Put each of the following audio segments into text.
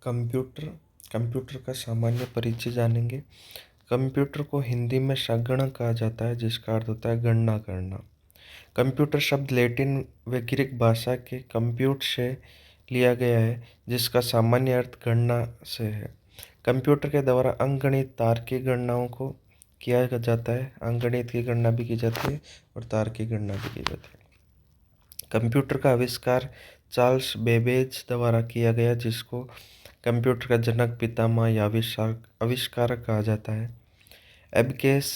Computer computer का सामान्य परिचय जानेंगे। कंप्यूटर को हिंदी में संगणक कहा जाता है, जिसका अर्थ होता है गणना करना। कंप्यूटर शब्द लैटिन व ग्रीक भाषा के कंप्यूट से लिया गया है, जिसका सामान्य अर्थ गणना से है। कंप्यूटर के द्वारा अंकगणित तार्किक गणनाओं को किया जाता है। अंकगणित की गणना भी की जाती है और तार्किक गणना भी की जाती है। कंप्यूटर का आविष्कार चार्ल्स बेबेज द्वारा किया गया, जिसको कंप्यूटर का जनक, पितामह या आविष्कारक कहा जाता है। एबकेस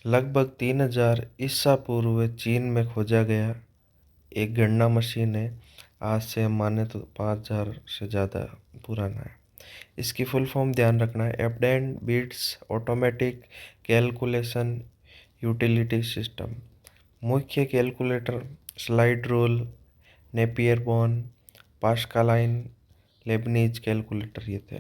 लगभग 3000 ईसा पूर्व चीन में खोजा गया एक गणना मशीन है। आज से हम माने तो 5000 से ज़्यादा पुराना है। इसकी फुल फॉर्म ध्यान रखना है, एप्डेंट bits automatic calculation utility system. मुख्य calculator slide rule, Napier bone, Pascaline, Leibniz calculator ये थे।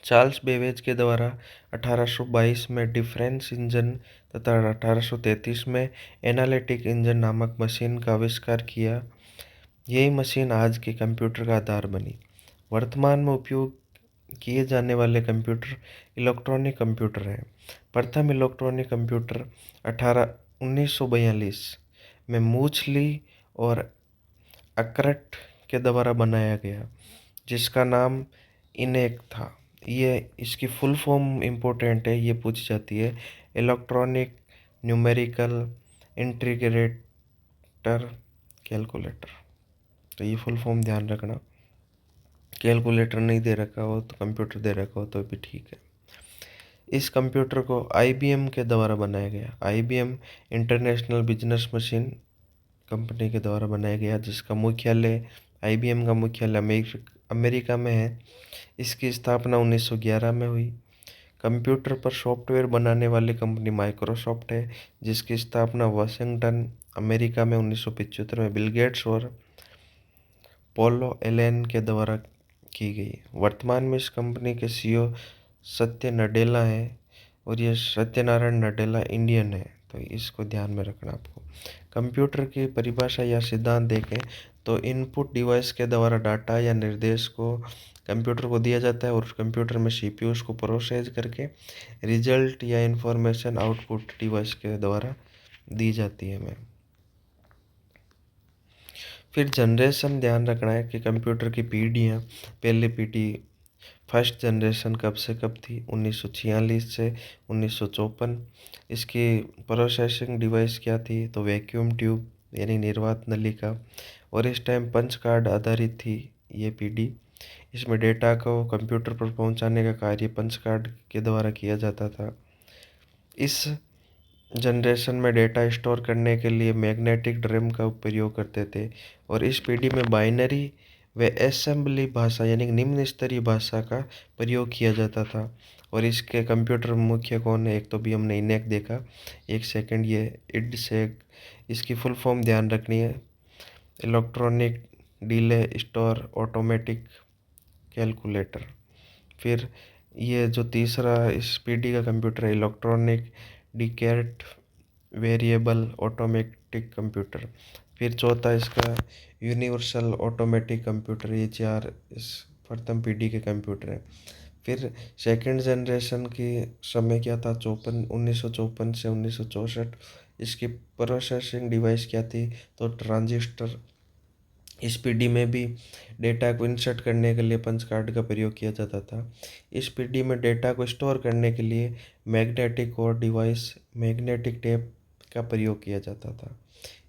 चार्ल्स बेबेज के द्वारा 1822 में डिफरेंस इंजन तथा 1833 में एनालिटिक इंजन नामक मशीन का आविष्कार किया। यही मशीन आज के कंप्यूटर का आधार बनी। वर्तमान में उपयोग किए जाने वाले कंप्यूटर इलेक्ट्रॉनिक कंप्यूटर हैं। प्रथम इलेक्ट्रॉनिक कंप्यूटर 1942 में मूचली और अक्रट के द्वारा बनाया गया, जिसका नाम इनेक था। ये इसकी फुल फॉर्म इम्पोर्टेंट है, ये पूछी जाती है, इलेक्ट्रॉनिक न्यूमेरिकल इंटीग्रेटर कैलकुलेटर। तो ये फुल फॉर्म ध्यान रखना। कैलकुलेटर नहीं दे रखा हो तो कंप्यूटर दे रखा हो तो भी ठीक है। इस कंप्यूटर को IBM के द्वारा बनाया गया। IBM international business machine company के द्वारा बनाया गया, जिसका मुख्यालय IBM का मुख्यालय अमेरिका में है। इसकी स्थापना 1911 में हुई। कंप्यूटर पर सॉफ्टवेयर बनाने वाली कंपनी माइक्रोसॉफ्ट है, जिसकी स्थापना वाशिंगटन अमेरिका में 1975 में बिल गेट्स और पोलो एलेन के द्वारा की गई। वर्तमान में इस कंपनी के CEO सत्य नडेला हैं और ये सत्यनारायण नडेला इंडियन है, तो इसको ध्यान में रखना आपको। कंप्यूटर की परिभाषा या सिद्धांत देखें तो इनपुट डिवाइस के द्वारा डाटा या निर्देश को कंप्यूटर को दिया जाता है और कंप्यूटर में CPU उसको प्रोसेस करके रिजल्ट या इंफॉर्मेशन आउटपुट डिवाइस के द्वारा दी जाती है हमें। फिर जनरेशन ध्यान रखना है कि कंप्यूटर की पीढ़ियाँ, पहली पीढ़ी फर्स्ट जनरेशन कब से कब थी, 1946 से 1954। इसकी प्रोसेसिंग डिवाइस क्या थी, तो वैक्यूम ट्यूब यानी निर्वात नलिका, और इस टाइम पंच कार्ड आधारित थी ये पीढ़ी। इसमें डेटा को कंप्यूटर पर पहुंचाने का कार्य पंच कार्ड के द्वारा किया जाता था। इस जनरेशन में डेटा स्टोर करने के लिए मैग्नेटिक ड्रम का प्रयोग करते थे और इस पीढ़ी में बाइनरी व असेंबली भाषा यानी निम्न स्तरीय भाषा का प्रयोग किया जाता था। और इसके कंप्यूटर मुख्य कौन है, एक तो भी हमने इनेक देखा, एक सेकंड ये इडसेक। इसकी फुल फॉर्म ध्यान रखनी है, electronic delay store automatic calculator. फिर ये जो तीसरा इस पीढ़ी का कंप्यूटर है, इलेक्ट्रॉनिक डिकैट वेरिएबल ऑटोमेटिक कंप्यूटर। फिर चौथा इसका यूनिवर्सल ऑटोमेटिक कंप्यूटर। ये चार इस प्रथम पीढ़ी के कंप्यूटर हैं। फिर सेकंड जनरेशन की समय क्या था, 1954 से 1964। इसकी प्रोसेसिंग डिवाइस क्या थी, तो ट्रांजिस्टर। इस पीढ़ी में भी डेटा को इंसर्ट करने के लिए पंच कार्ड का प्रयोग किया जाता था। इस पीढ़ी में डेटा को स्टोर करने के लिए magnetic code device, magnetic tape का प्रयोग किया जाता था।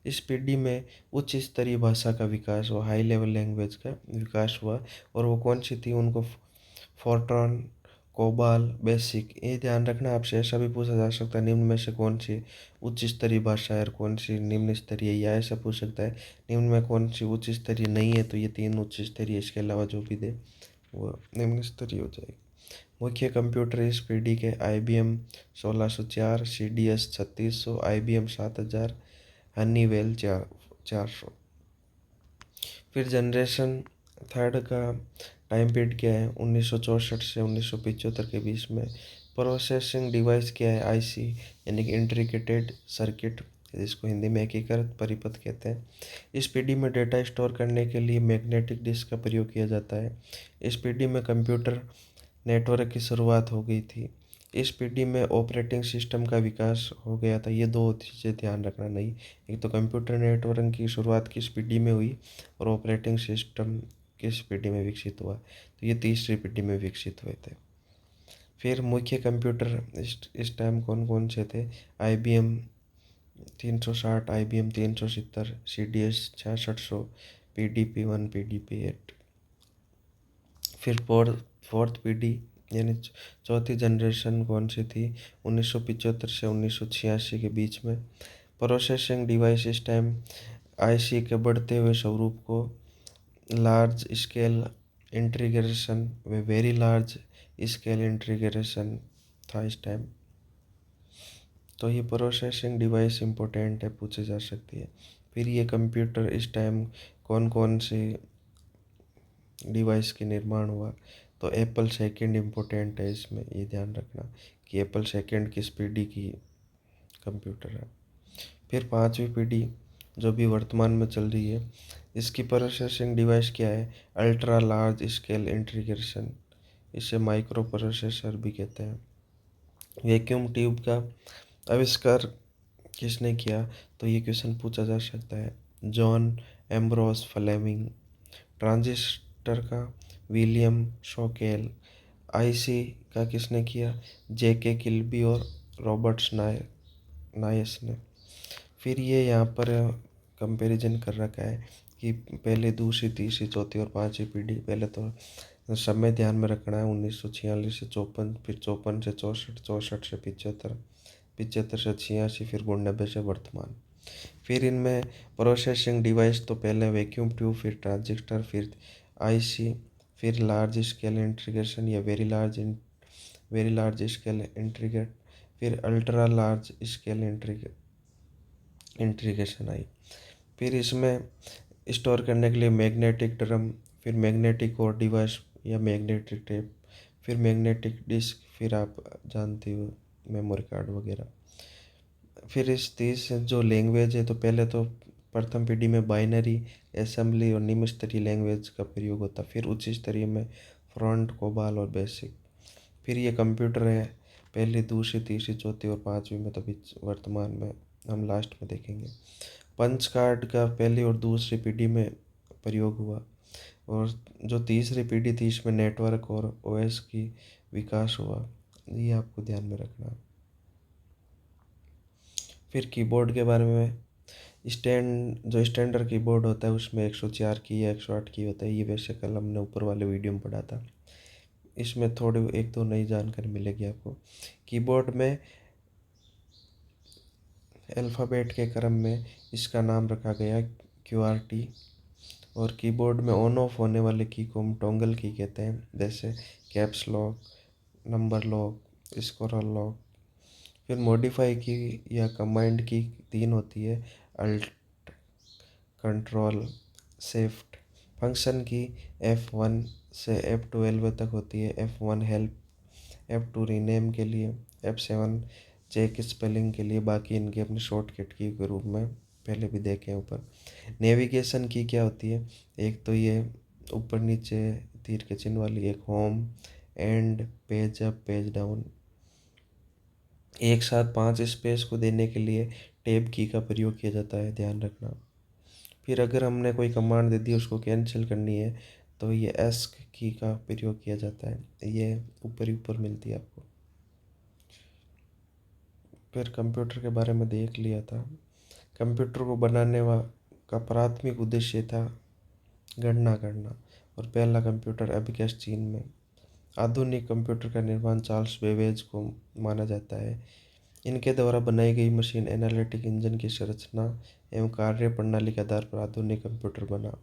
इस पीढ़ी में उच्च स्तरीय भाषा का विकास हुआ, हाई लेवल लैंग्वेज का विकास हुआ, और वो कौन सी थी, उनको फोर्ट्रॉन, कोबाल, बेसिक। ये ध्यान रखना, आपसे ऐसा भी पूछा जा सकता है निम्न में से कौन सी उच्च स्तरीय भाषा है और कौन सी निम्न स्तरीय, या ऐसा पूछ सकता है निम्न में कौन सी उच्च स्तरीय नहीं है, तो ये 3 उच्च स्तरीय, इसके अलावा जो भी दे वो निम्न स्तरीय हो जाएगी। मुख्य कंप्यूटर इस पीढ़ी के IBM 1604, CDS 3600, IBM 7000, हनीवेल 400। फिर जनरेशन थर्ड का टाइम पीरियड क्या है, 1964 से 1975 के बीच में। प्रोसेसिंग डिवाइस क्या है, IC यानी कि इंटीग्रेटेड सर्किट जिसको हिंदी में एकीकृत परिपथ कहते हैं। इस पीढ़ी में डेटा स्टोर करने के लिए मैग्नेटिक डिस्क का प्रयोग किया जाता है। इस पीढ़ी में कंप्यूटर नेटवर्क की शुरुआत हो गई थी। इस पीढ़ी में ऑपरेटिंग सिस्टम का विकास हो गया था। ये दो चीज़ें ध्यान रखना नहीं, एक तो कंप्यूटर नेटवर्क की शुरुआत किस पीढ़ी में हुई और ऑपरेटिंग सिस्टम किस पीढ़ी में विकसित हुआ, तो ये तीसरी पीढ़ी में विकसित हुए थे। फिर मुख्य कंप्यूटर इस टाइम कौन कौन से थे? IBM 360, IBM 370, CDS 6600, PDP-1, PDP-8। फिर फोर्थ पीढ़ी यानी चौथी जनरेशन कौन सी थी? 1975 से 1986 के बीच में। प्रोसेसिंग डिवाइस इस टाइम IC के बढ़ते हुए स्वरूप को लार्ज स्केल इंटीग्रेशन व वेरी लार्ज स्केल इंटीग्रेशन था इस टाइम। तो ये प्रोसेसिंग डिवाइस इम्पोर्टेंट है, पूछे जा सकती है। फिर ये कंप्यूटर इस टाइम कौन कौन से डिवाइस के निर्माण हुआ, तो एप्पल सेकंड इम्पोर्टेंट है इसमें, ये ध्यान रखना कि एप्पल सेकंड किस पीढ़ी की कंप्यूटर है। फिर पांचवी पीढ़ी जो भी वर्तमान में चल रही है, इसकी प्रोसेसिंग डिवाइस क्या है? अल्ट्रा लार्ज स्केल इंटीग्रेशन, इसे माइक्रो प्रोसेसर भी कहते हैं। वैक्यूम ट्यूब का आविष्कार किसने किया, तो ये क्वेश्चन पूछा जा सकता है। John Ambrose Fleming. ट्रांजिस्टर का विलियम शॉकेल। IC का किसने किया? JK किल्बी और रॉबर्ट्स नायस ने। फिर ये यहाँ पर कंपैरिजन कर रखा है कि पहले, दूसरी, तीसरी, चौथी और पांचवी पीढ़ी। पहले तो समय ध्यान में रखना है, 1946 से 54, फिर 54 से 64, 64 से 75, 75 से 86, फिर 92 से वर्तमान। फिर इनमें प्रोसेसिंग डिवाइस तो पहले वैक्यूम ट्यूब, फिर ट्रांजिस्टर, फिर IC, फिर लार्ज स्केल इंटीग्रेशन या वेरी लार्ज स्केल इंटीग्रेट, फिर अल्ट्रा लार्ज स्केल इंटीग्रेशन आई। फिर इसमें स्टोर करने के लिए मैग्नेटिक ड्रम, फिर मैग्नेटिक कोर डिवाइस या मैग्नेटिक टेप, फिर मैग्नेटिक डिस्क, फिर आप जानते हो मेमोरी कार्ड वगैरह। फिर इस तीस जो लैंग्वेज है, तो पहले तो प्रथम पीढ़ी में बाइनरी, असेंबली और निम्न स्तरीय लैंग्वेज का प्रयोग होता। फिर उच्च स्तरीय में फ्रंट, कोबाल और बेसिक। फिर ये कंप्यूटर है पहली, दूसरी, तीसरी, चौथी और पांचवी में, तो बीच वर्तमान में हम लास्ट में देखेंगे। पंच कार्ड का पहली और दूसरी पीढ़ी में प्रयोग हुआ, और जो तीसरी पीढ़ी थी इसमें नेटवर्क और OS की विकास हुआ, ये आपको ध्यान में रखना है। फिर कीबोर्ड के बारे में, जो स्टैंडर्ड कीबोर्ड होता है उसमें 104 की या 108 की होता है। ये वैसे कल हमने ऊपर वाले वीडियो में पढ़ा था। इसमें थोड़ी एक दो नई जानकारी मिलेगी आपको। कीबोर्ड में अल्फ़ाबेट के क्रम में इसका नाम रखा गया QWERTY। और कीबोर्ड में ऑन ऑफ होने वाले की को हम टॉगल की कहते हैं, जैसे caps lock, number lock, scroll lock. फिर मॉडिफाई की या कमांड की 3 होती है, अल्ट, कंट्रोल, शिफ्ट। फंक्शन की F1 से F12 तक होती है। F1 हेल्प, F2 रीनेम के लिए, F7 चेक स्पेलिंग के लिए। बाकी इनके अपने शॉर्टकट की के रूप में पहले भी देखे हैं ऊपर। नेविगेशन की क्या होती है? एक तो ये ऊपर नीचे तीर के चिन्ह वाली, एक home, and, page up, page down. एक साथ 5 स्पेस को देने के लिए टैब की का प्रयोग किया जाता है, ध्यान रखना। फिर अगर हमने कोई कमांड दे दी उसको कैंसिल करनी है, तो ये एस्क की का प्रयोग किया जाता है। ये ऊपर ही ऊपर मिलती है आपको। फिर कंप्यूटर के बारे में देख लिया था। कंप्यूटर को बनाने का प्राथमिक उद्देश्य था गणना करना, और पहला कंप्यूटर अबिकस चीन में। आधुनिक कंप्यूटर का निर्माण चार्ल्स बेबेज को माना जाता है। इनके द्वारा बनाई गई मशीन एनालिटिक इंजन की संरचना एवं कार्य प्रणाली के आधार पर आधुनिक कंप्यूटर बना,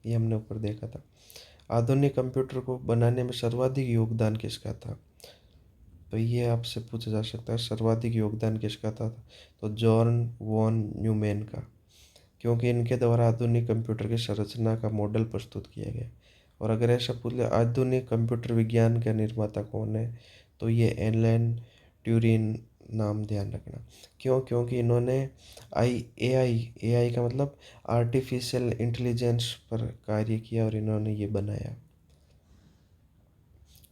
ये हमने ऊपर देखा था। आधुनिक कंप्यूटर को बनाने में सर्वाधिक योगदान किसका था, तो ये आपसे पूछा जा सकता है, सर्वाधिक योगदान किसका था? तो जॉन वॉन न्यूमैन का, क्योंकि इनके द्वारा आधुनिक कंप्यूटर की संरचना का मॉडल प्रस्तुत किया गया। और अगर ऐसा पूछ ले आधुनिक कंप्यूटर विज्ञान का निर्माता कौन है, तो ये एलन ट्यूरिंग नाम ध्यान रखना। क्यों? क्योंकि इन्होंने एआई का मतलब आर्टिफिशियल इंटेलिजेंस पर कार्य किया और इन्होंने ये बनाया।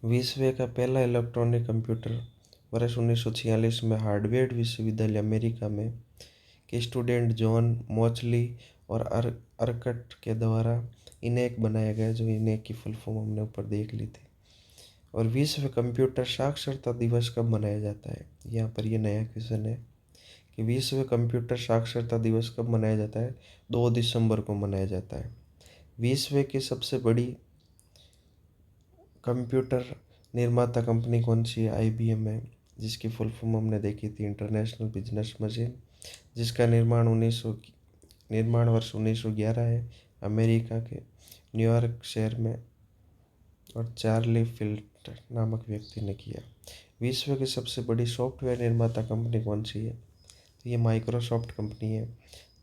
विश्व का पहला इलेक्ट्रॉनिक कंप्यूटर वर्ष 1946 में हार्वर्ड विश्वविद्यालय अमेरिका में के स्टूडेंट जॉन मोचली और अर्कट के द्वारा इनेक बनाया गया, जो इनेक की फुल फॉर्म हमने ऊपर देख ली थी। और विश्व कंप्यूटर साक्षरता दिवस कब मनाया जाता है? यहाँ पर ये नया क्वेश्चन है कि विश्व कंप्यूटर साक्षरता दिवस कब मनाया जाता है? 2 दिसंबर को मनाया जाता है। विश्व की सबसे बड़ी कंप्यूटर निर्माता कंपनी कौन सी है? IBM है, जिसकी फुल फॉर्म हमने देखी थी इंटरनेशनल बिजनेस मशीन, जिसका निर्माण वर्ष 1911 है अमेरिका के न्यूयॉर्क शहर में, और चार्ली फिल्टर नामक व्यक्ति ने किया। विश्व की सबसे बड़ी सॉफ्टवेयर निर्माता कंपनी कौन सी है? तो ये माइक्रोसॉफ्ट कंपनी है,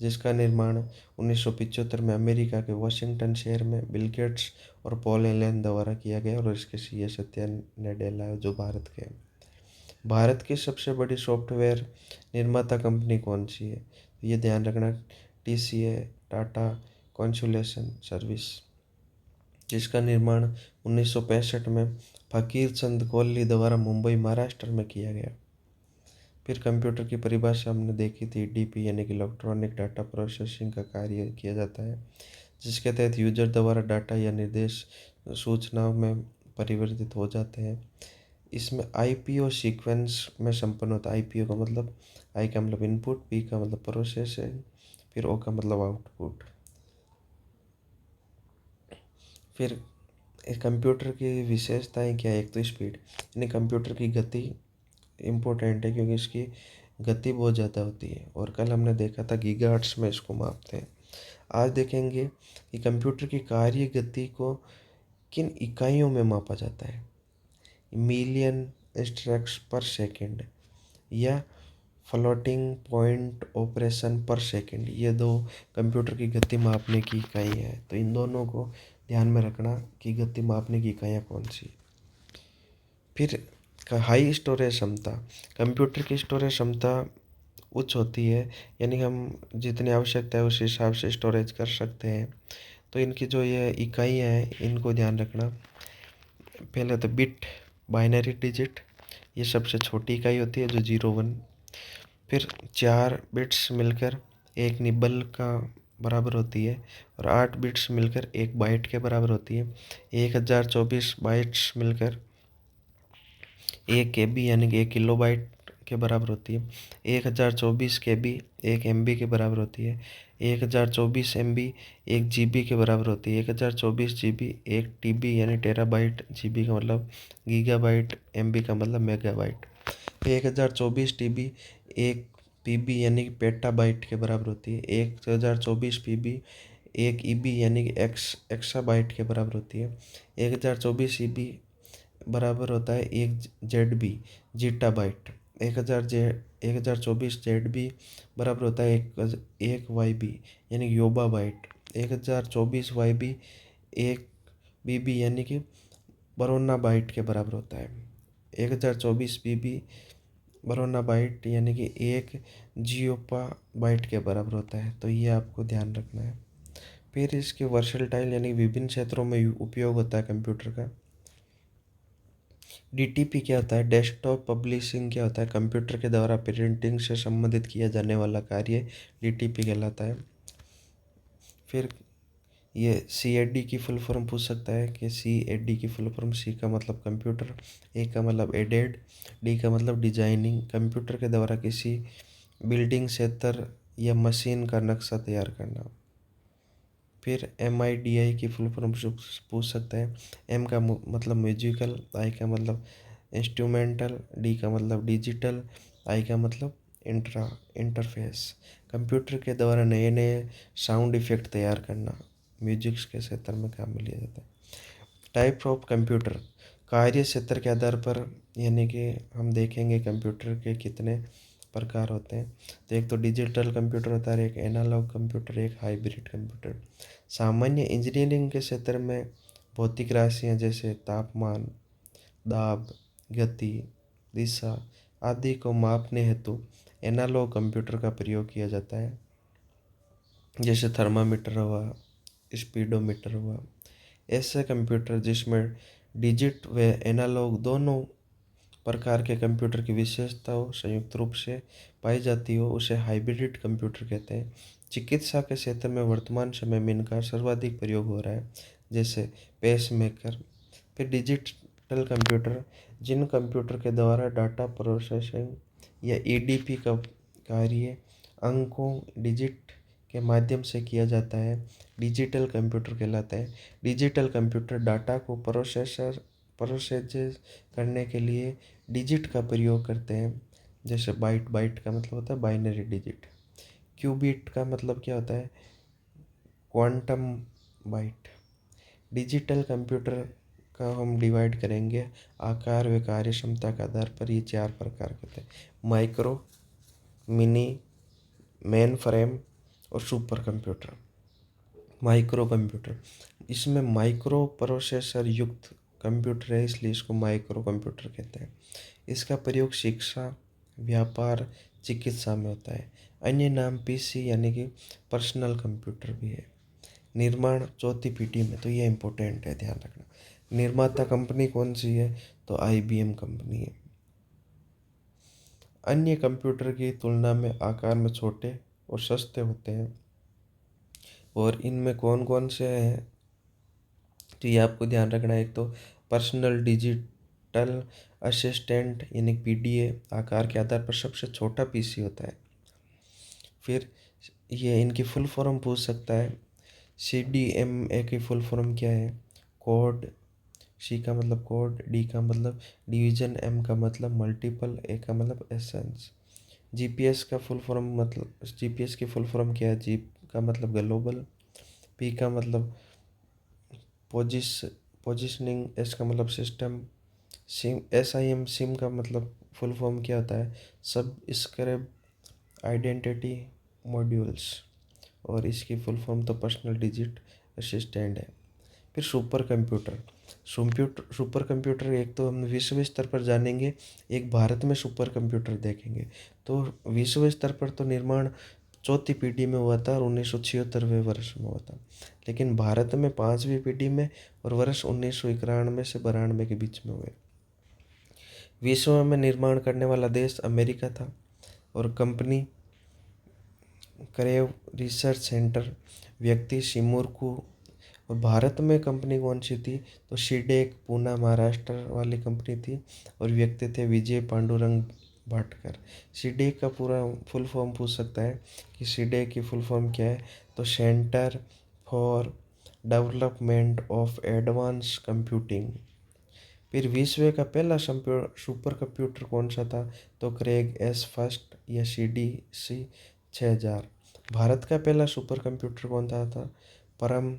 जिसका निर्माण 1975 में अमेरिका के वाशिंगटन शहर में बिल गेट्स और पॉल एलन द्वारा किया गया, और इसके सीए सत्या नडेला है, जो भारत के हैं। भारत की सबसे बड़ी सॉफ्टवेयर निर्माता कंपनी कौन सी है? तो ये ध्यान रखना, TCA टाटा कंसल्टेंसी सर्विस, जिसका निर्माण 1965 में फकीर चंद कोहली द्वारा मुंबई महाराष्ट्र में किया गया। फिर कंप्यूटर की परिभाषा हमने देखी थी, DP यानी कि इलेक्ट्रॉनिक डाटा प्रोसेसिंग का कार्य किया जाता है, जिसके तहत यूजर द्वारा डाटा या निर्देश सूचनाओं में परिवर्तित हो जाते हैं। इसमें IPO सीक्वेंस में संपन्न होता है। IPO का मतलब, I का मतलब इनपुट, P का मतलब प्रोसेसिंग, फिर O का मतलब आउटपुट। फिर कंप्यूटर की विशेषताएं क्या है? एक तो स्पीड, यानी कंप्यूटर की गति इम्पोर्टेंट है, क्योंकि इसकी गति बहुत ज़्यादा होती है, और कल हमने देखा था गीगाहर्ट्ज़ में इसको मापते हैं। आज देखेंगे कि कंप्यूटर की कार्य गति को किन इकाइयों में मापा जाता है। मिलियन इंस्ट्रक्शंस पर सेकंड या फ्लोटिंग पॉइंट ऑपरेशन पर सेकंड, ये 2 कंप्यूटर की गति मापने की इकाई है। तो इन दोनों को ध्यान में रखना कि गति मापने की इकाइयाँ कौन सी। फिर हाई स्टोरेज क्षमता, कंप्यूटर की स्टोरेज क्षमता उच्च होती है, यानी हम जितनी आवश्यकता है उस हिसाब से स्टोरेज कर सकते हैं। तो इनकी जो ये इकाइयाँ हैं, इनको ध्यान रखना। पहले तो बिट, बाइनरी डिजिट, ये सबसे छोटी इकाई होती है, जो 0 1। फिर 4 बिट्स मिलकर एक निबल का बराबर होती है, और 8 बिट्स मिलकर 1 बाइट के बराबर होती है। 1024 बाइट्स मिलकर 1 KB यानी कि 1 किलोबाइट के बराबर होती है। 1024 KB 1 MB के बराबर होती है। 1024 MB 1 GB के बराबर होती है। 1024 GB 1 TB यानी टेराबाइट, GB का मतलब गीगाबाइट, MB का मतलब मेगाबाइट। 1024 TB 1 PB यानी कि पेटाबाइट के बराबर होती है। 1024 PB 1 EB यानी कि एक्साबाइट के बराबर होती है। 1024 EB बराबर होता है 1 ZB जीटाबाइट। 1024 ZB बराबर होता है 1 YB यानी कि योबाबाइट। 1024 YB 1 BB यानी कि बरोना बाइट के बराबर होता है। 1024 BB बरोना बाइट यानी कि 1 जियोपा बाइट के बराबर होता है। तो ये आपको ध्यान रखना है। फिर इसके वर्सटाइल यानी विभिन्न क्षेत्रों में उपयोग होता है कंप्यूटर का। DTP क्या होता है? डेस्कटॉप पब्लिशिंग क्या होता है? कंप्यूटर के द्वारा प्रिंटिंग से संबंधित किया जाने वाला कार्य DTP कहलाता है। फिर ये CAD की फुल फॉर्म पूछ सकता है कि CAD की फुल फॉर्म, C का मतलब कंप्यूटर, A का मतलब एडेड, D का मतलब डिजाइनिंग, कंप्यूटर के द्वारा किसी बिल्डिंग क्षेत्र या मशीन का नक्शा तैयार करना। फिर MIDI की फुल फॉर्म पूछ सकता है। M का मतलब म्यूजिकल, I का मतलब इंस्ट्रूमेंटल, D का मतलब डिजिटल, I का मतलब इंटरफेस। कंप्यूटर के द्वारा नए नए साउंड इफेक्ट तैयार करना म्यूजिक के क्षेत्र में काम में लिया जाता है। टाइप ऑफ कंप्यूटर, कार्य क्षेत्र के आधार पर, यानी कि हम देखेंगे कंप्यूटर के कितने प्रकार होते हैं। तो एक तो डिजिटल कंप्यूटर होता है, एक एनालॉग कंप्यूटर, एक हाइब्रिड कंप्यूटर। सामान्य इंजीनियरिंग के क्षेत्र में भौतिक राशियाँ जैसे तापमान, दाब, गति, दिशा, आदि को मापने हेतु एनालॉग कंप्यूटर का प्रयोग किया जाता है, जैसे थर्मामीटर हुआ, स्पीडोमीटर हुआ। ऐसे कंप्यूटर जिसमें डिजिट व एनालॉग दोनों प्रकार के कंप्यूटर की विशेषताओं संयुक्त रूप से पाई जाती हो, उसे हाइब्रिड कंप्यूटर कहते हैं। चिकित्सा के क्षेत्र में वर्तमान समय में इनका सर्वाधिक प्रयोग हो रहा है, जैसे पेसमेकर। फिर डिजिटल कंप्यूटर, जिन कंप्यूटर के द्वारा डाटा प्रोसेसिंग या ईडीपी का कार्य अंकों डिजिट के माध्यम से किया जाता है, डिजिटल कंप्यूटर कहलाता है। डिजिटल कंप्यूटर डाटा को प्रोसेस करने के लिए डिजिट का प्रयोग करते हैं, जैसे बाइट, बाइट का मतलब होता है बाइनरी डिजिट। क्यूबिट का मतलब क्या होता है, क्वांटम बाइट। डिजिटल कंप्यूटर का हम डिवाइड करेंगे आकार व कार्य क्षमता के आधार पर, ये 4 प्रकार के होते हैं: माइक्रो, मिनी, मेन फ्रेम और सुपर कंप्यूटर। माइक्रो कंप्यूटर, इसमें माइक्रो प्रोसेसर युक्त कंप्यूटर है, इसलिए इसको माइक्रो कंप्यूटर कहते हैं। इसका प्रयोग शिक्षा, व्यापार, चिकित्सा में होता है। अन्य नाम पीसी यानी कि पर्सनल कंप्यूटर भी है। निर्माण चौथी पीढ़ी में, तो ये इम्पोर्टेंट है, ध्यान रखना। निर्माता कंपनी कौन सी है, तो आईबीएम कंपनी है। अन्य कंप्यूटर की तुलना में आकार में छोटे और सस्ते होते हैं। और इनमें कौन कौन से हैं, तो ये आपको ध्यान रखना है। एक तो पर्सनल डिजिटल असिस्टेंट यानी पीडीए, आकार के आधार पर सबसे छोटा पीसी होता है। फिर ये इनकी फुल फॉर्म पूछ सकता है। सीडीएमए की फुल फॉर्म क्या है, कोड। सी का मतलब कोड, डी का मतलब डिवीजन, एम का मतलब मल्टीपल, ए का मतलब एसेंस। जीपीएस का फुल फॉर्म मतलब, जीपीएस की फुल फॉर्म क्या है, जी का मतलब ग्लोबल, पी का मतलब पोजिशनिंग, एस का मतलब सिस्टम, सिम, SIM, सिम का मतलब फुल फॉर्म क्या होता है, सब स्क्रिप्ट आइडेंटिटी मॉड्यूल्स। और इसकी फुल फॉर्म तो पर्सनल डिजिट असिस्टेंट है। फिर सुपर कंप्यूटर एक तो हम विश्व स्तर पर जानेंगे, एक भारत में सुपर कंप्यूटर देखेंगे। तो विश्व स्तर पर तो निर्माण चौथी पीढ़ी में हुआ था और 1976वें वर्ष में हुआ था, लेकिन भारत में 5वीं पीढ़ी में और वर्ष 1991 से 92 के बीच में हुए। विश्व में निर्माण करने वाला देश अमेरिका था और कंपनी करेव रिसर्च सेंटर, व्यक्ति शिमुरकू। और भारत में कंपनी कौन सी थी, तो सीडेक पूना महाराष्ट्र वाली कंपनी थी और व्यक्ति थे विजय पांडुरंग भाटकर। सीडेक का पूरा फुल फॉर्म पूछ सकता है कि सीडेक की फुल फॉर्म क्या है, तो centre for development of advance computing. फिर विश्व का पहला सुपर कंप्यूटर कौन सा था, तो क्रेग एस फर्स्ट या CDC 6000। भारत का पहला सुपर कंप्यूटर कौन था परम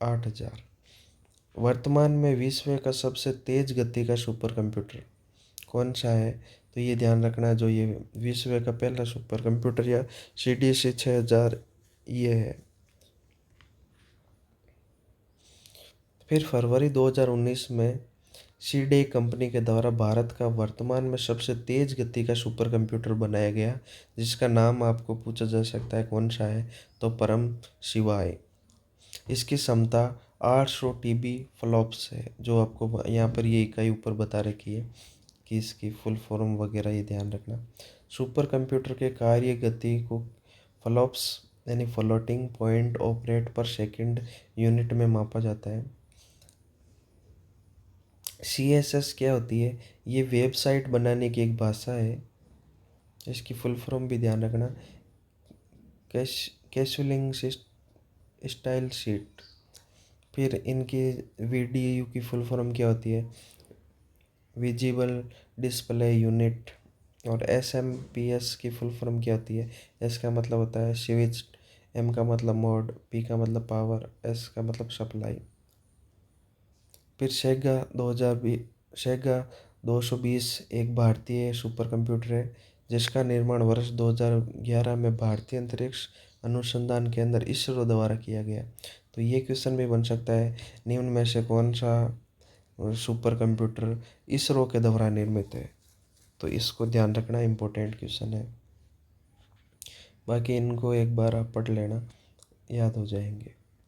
8000। वर्तमान में विश्व का सबसे तेज गति का सुपर कंप्यूटर कौन सा है, तो ये ध्यान रखना, जो ये विश्व का पहला सुपर कंप्यूटर या CDC 6000 ये है। फिर फरवरी 2019 में सीडे कंपनी के द्वारा भारत का वर्तमान में सबसे तेज गति का सुपर कंप्यूटर बनाया गया, जिसका नाम आपको पूछा जा सकता है कौन सा है, तो परम शिवाय। इसकी क्षमता 800 TB फ्लॉप्स है, जो आपको यहाँ पर ये इकाई ऊपर बता रखी है कि इसकी फुल फॉर्म वगैरह, ये ध्यान रखना। सुपर कंप्यूटर के कार्य गति को फ्लॉप्स यानी फ्लोटिंग पॉइंट ऑपरेट पर सेकंड यूनिट में मापा जाता है। CSS क्या होती है, ये वेबसाइट बनाने की एक भाषा है। इसकी फुल फॉर्म भी ध्यान रखना, कैशुलिंग स्टाइल शीट। फिर इनकी VDU की फुल फॉर्म क्या होती है, विजिबल डिस्प्ले यूनिट। और SMPS की फुल फॉर्म क्या होती है, S का मतलब होता है स्विच, M का मतलब मोड, P का मतलब पावर, S का मतलब सप्लाई। फिर शेगा 220 एक भारतीय सुपर कंप्यूटर है, जिसका निर्माण वर्ष 2011 में भारतीय अंतरिक्ष अनुसंधान केंद्र इसरो द्वारा किया गया। तो ये क्वेश्चन भी बन सकता है, निम्न में से कौन सा सुपर कंप्यूटर इसरो के द्वारा निर्मित है, तो इसको ध्यान रखना, इम्पोर्टेंट क्वेश्चन है। बाकी इनको एक बार आप पढ़ लेना, याद हो जाएंगे।